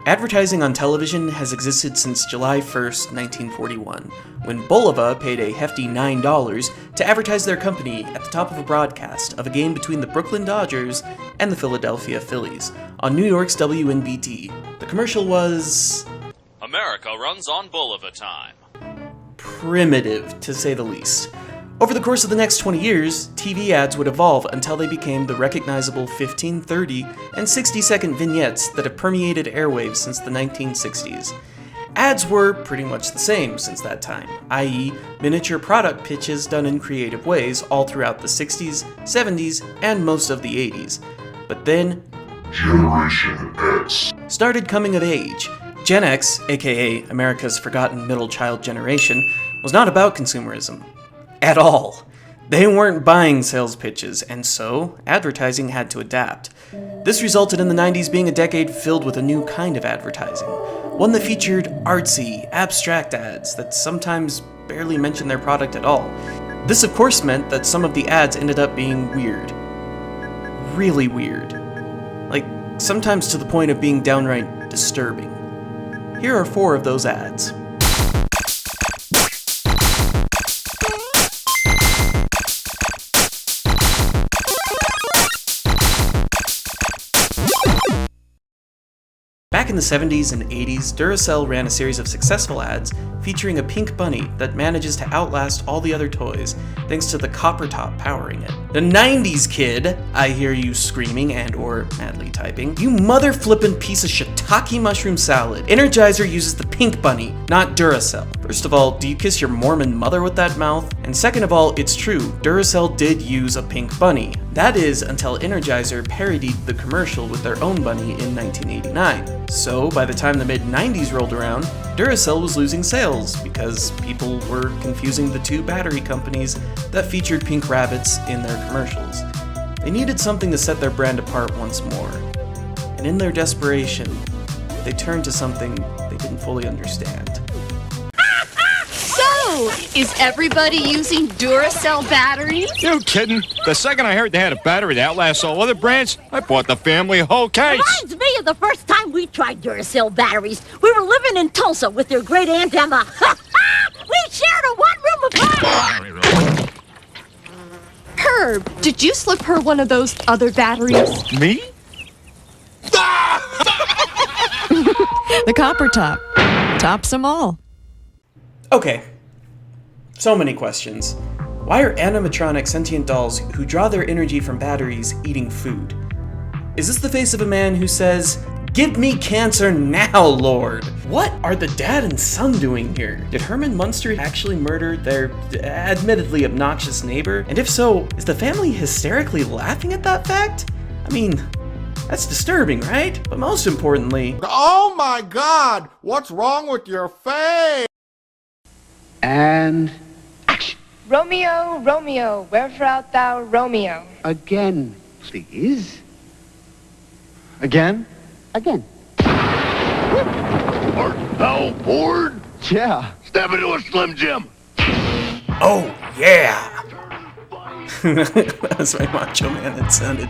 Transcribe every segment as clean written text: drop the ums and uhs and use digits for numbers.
Advertising on television has existed since July 1st, 1941, when Bulova paid a hefty $9 to advertise their company at the top of a broadcast of a game between the Brooklyn Dodgers and the Philadelphia Phillies on New York's WNBT. The commercial was... America runs on Bulova time. Primitive, to say the least. Over the course of the next 20 years, TV ads would evolve until they became the recognizable 15, 30, and 60-second vignettes that have permeated airwaves since the 1960s. Ads were pretty much the same since that time, i.e., miniature product pitches done in creative ways all throughout the 60s, 70s, and most of the 80s. But then, Generation X started coming of age. Gen X, aka America's forgotten middle child generation, was not about consumerism. At all. They weren't buying sales pitches, and so advertising had to adapt. This resulted in the 90s being a decade filled with a new kind of advertising, one that featured artsy, abstract ads that sometimes barely mentioned their product at all. This of course meant that some of the ads ended up being weird. Really weird. Like, sometimes to the point of being downright disturbing. Here are 4 of those ads. Back in the 70s and 80s, Duracell ran a series of successful ads featuring a pink bunny that manages to outlast all the other toys thanks to the copper top powering it. The 90s kid, I hear you screaming and or madly typing, you mother flippin' piece of shiitake mushroom salad. Energizer uses the pink bunny, not Duracell. First of all, do you kiss your Mormon mother with that mouth? And second of all, it's true, Duracell did use a pink bunny. That is, until Energizer parodied the commercial with their own bunny in 1989. So, by the time the mid-90s rolled around, Duracell was losing sales because people were confusing the 2 battery companies that featured pink rabbits in their commercials. They needed something to set their brand apart once more. And in their desperation, they turned to something they didn't fully understand. So, is everybody using Duracell batteries? You kidding? The second I heard they had a battery that outlasts all other brands, I bought the family a whole case. Reminds me of the first time we tried Duracell batteries. We were living in Tulsa with your great Aunt Emma. We shared a one-room apartment. Herb, did you slip her one of those other batteries? Me? The copper top. Tops them all. Okay. So many questions. Why are animatronic sentient dolls who draw their energy from batteries eating food? Is this the face of a man who says, "Give me cancer now, Lord"? What are the dad and son doing here? Did Herman Munster actually murder their admittedly obnoxious neighbor? And if so, is the family hysterically laughing at that fact? I mean, that's disturbing, right? But most importantly... Oh my God! What's wrong with your face? And action. Romeo, Romeo, wherefore art thou, Romeo? Again, please. Again? Again. Art thou bored? Yeah. Step into a Slim Jim. Oh, yeah! That's my Macho Man. It sounded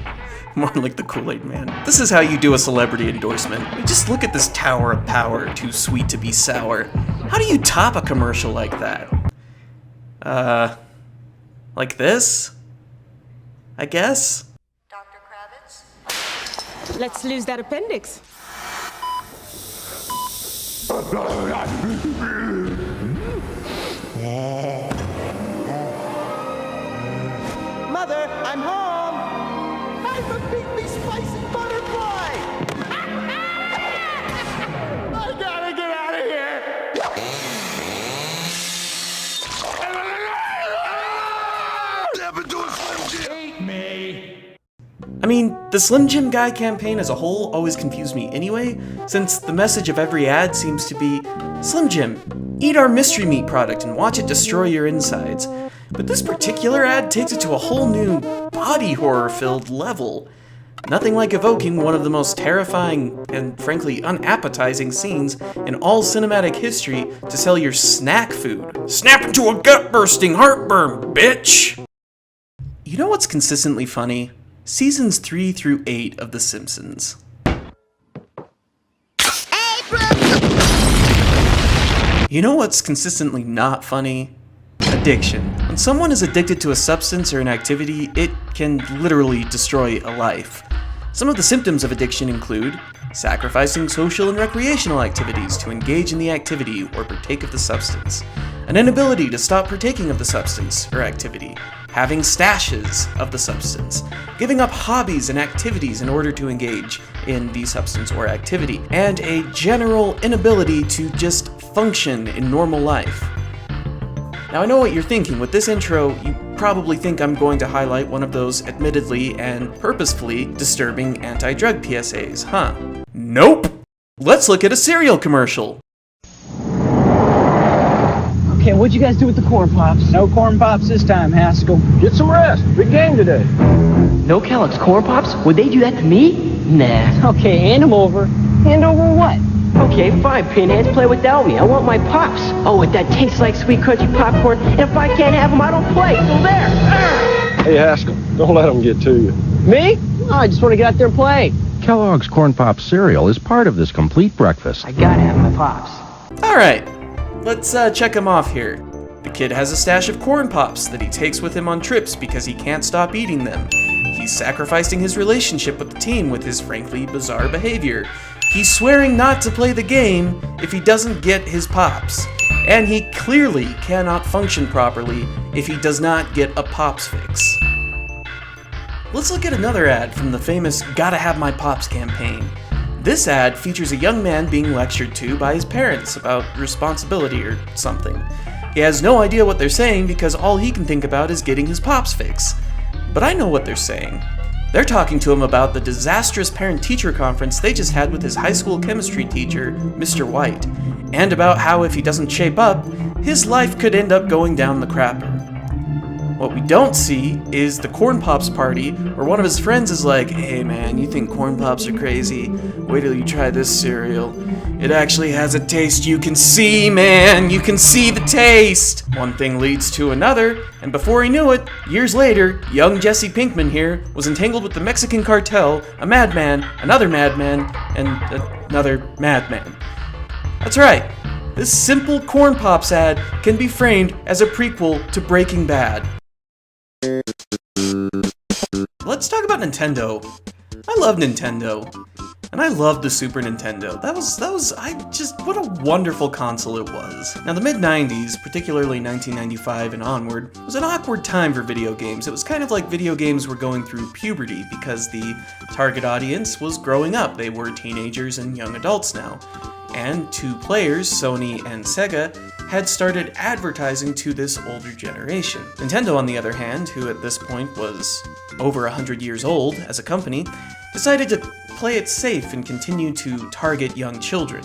more like the Kool-Aid Man. This is how you do a celebrity endorsement. Just look at this tower of power, too sweet to be sour. How do you top a commercial like that? Like this? I guess? Dr. Kravitz? Let's lose that appendix. Mother, I'm home! I'm a pygmy spicy butterfly! I gotta get out of here! Step into a Slim Jim. Eat me! I mean, the Slim Jim Guy campaign as a whole always confused me anyway, since the message of every ad seems to be, "Slim Jim, eat our mystery meat product and watch it destroy your insides." But this particular ad takes it to a whole new body horror-filled level. Nothing like evoking one of the most terrifying and frankly unappetizing scenes in all cinematic history to sell your snack food. Snap into a gut-bursting heartburn, bitch! You know what's consistently funny? Seasons 3 through 8 of The Simpsons. Hey, You know what's consistently not funny? Addiction. When someone is addicted to a substance or an activity, it can literally destroy a life. Some of the symptoms of addiction include sacrificing social and recreational activities to engage in the activity or partake of the substance, an inability to stop partaking of the substance or activity, having stashes of the substance, giving up hobbies and activities in order to engage in the substance or activity, and a general inability to just function in normal life. Now I know what you're thinking. With this intro, you probably think I'm going to highlight one of those admittedly and purposefully disturbing anti-drug PSAs, huh? Nope! Let's look at a cereal commercial. Okay, what'd you guys do with the corn pops? No corn pops this time, Haskell. Get some rest. Big game today. No Kellogg's corn pops? Would they do that to me? Nah. Okay, hand them over. Hand over what? Okay, fine, Pinheads, play without me. I want my pops. Oh, and that tastes like sweet crunchy popcorn. And if I can't have them, I don't play. So there. Arr! Hey, Haskell, don't let them get to you. Me? Oh, I just want to get out there and play. Kellogg's Corn Pops cereal is part of this complete breakfast. I gotta have my pops. Alright, let's check him off here. The kid has a stash of corn pops that he takes with him on trips because he can't stop eating them. He's sacrificing his relationship with the teen with his frankly bizarre behavior. He's swearing not to play the game if he doesn't get his pops. And he clearly cannot function properly if he does not get a pops fix. Let's look at another ad from the famous Gotta Have My Pops campaign. This ad features a young man being lectured to by his parents about responsibility or something. He has no idea what they're saying because all he can think about is getting his pops fix. But I know what they're saying. They're talking to him about the disastrous parent-teacher conference they just had with his high school chemistry teacher, Mr. White, and about how if he doesn't shape up, his life could end up going down the crapper. What we don't see is the Corn Pops party where one of his friends is like, "Hey man, you think Corn Pops are crazy? Wait till you try this cereal. It actually has a taste you can see, man! You can see the taste!" One thing leads to another, and before he knew it, years later, young Jesse Pinkman here was entangled with the Mexican cartel, a madman, another madman, and another madman. That's right. This simple Corn Pops ad can be framed as a prequel to Breaking Bad. Let's talk about Nintendo. I love Nintendo. And I loved the Super Nintendo. What a wonderful console it was. Now the mid-90s, particularly 1995 and onward, was an awkward time for video games. It was kind of like video games were going through puberty because the target audience was growing up. They were teenagers and young adults now. And two players, Sony and Sega, had started advertising to this older generation. Nintendo, on the other hand, who at this point was over 100 years old as a company, decided to play it safe and continue to target young children.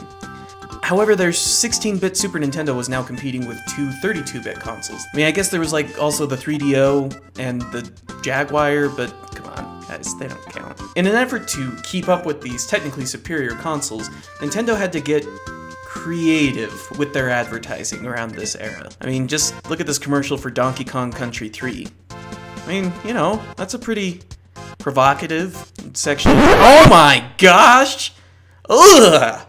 However, their 16-bit Super Nintendo was now competing with two 32-bit consoles. I mean, I guess there was also the 3DO and the Jaguar, but come on, guys, they don't count. In an effort to keep up with these technically superior consoles, Nintendo had to get creative with their advertising around this era. I mean, just look at this commercial for Donkey Kong Country 3. I mean, that's a pretty provocative, sexual... Oh my gosh! Ugh!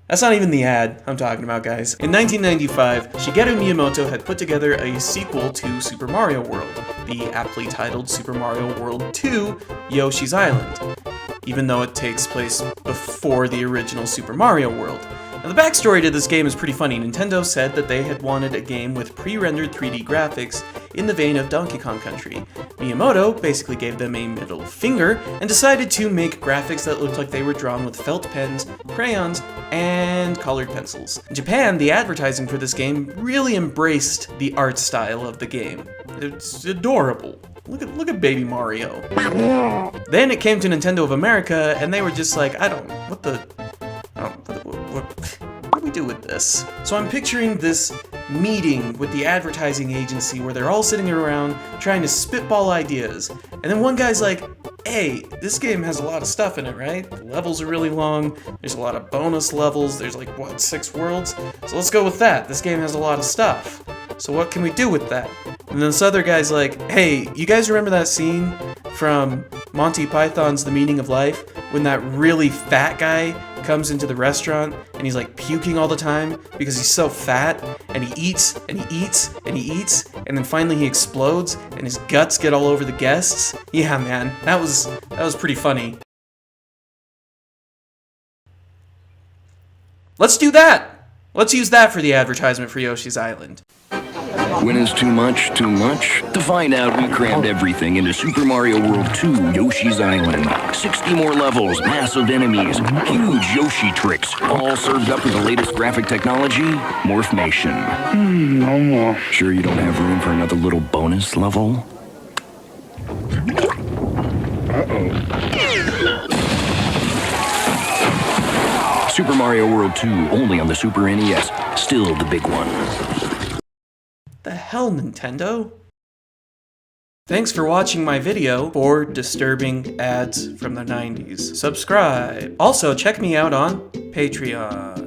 That's not even the ad I'm talking about, guys. In 1995, Shigeru Miyamoto had put together a sequel to Super Mario World, the aptly titled Super Mario World 2: Yoshi's Island, even though it takes place before the original Super Mario World. Now, the backstory to this game is pretty funny. Nintendo said that they had wanted a game with pre-rendered 3D graphics in the vein of Donkey Kong Country. Miyamoto basically gave them a middle finger and decided to make graphics that looked like they were drawn with felt pens, crayons, and colored pencils. In Japan, the advertising for this game really embraced the art style of the game. It's adorable. Look at Baby Mario. Then it came to Nintendo of America, and they were just like, what do we do with this? So I'm picturing this meeting with the advertising agency where they're all sitting around trying to spitball ideas. And then one guy's like, "Hey, this game has a lot of stuff in it, right? The levels are really long, there's a lot of bonus levels, there's 6 worlds? So let's go with that. This game has a lot of stuff. So what can we do with that?" And then this other guy's like, "Hey, you guys remember that scene from Monty Python's The Meaning of Life when that really fat guy comes into the restaurant and he's like puking all the time because he's so fat, and he eats and he eats and he eats, and then finally he explodes and his guts get all over the guests? Yeah, man, that was pretty funny. Let's do that! Let's use that for the advertisement for Yoshi's Island. When is too much too much? To find out, we crammed everything into Super Mario World 2 Yoshi's Island. 60 more levels, massive enemies, huge Yoshi tricks, all served up with the latest graphic technology, Morphmation. No more. Sure you don't have room for another little bonus level? Super Mario World 2, only on the Super NES. Still the big one. The hell, Nintendo? Thanks for watching my video for disturbing ads from the 90s. Subscribe. Also, check me out on Patreon.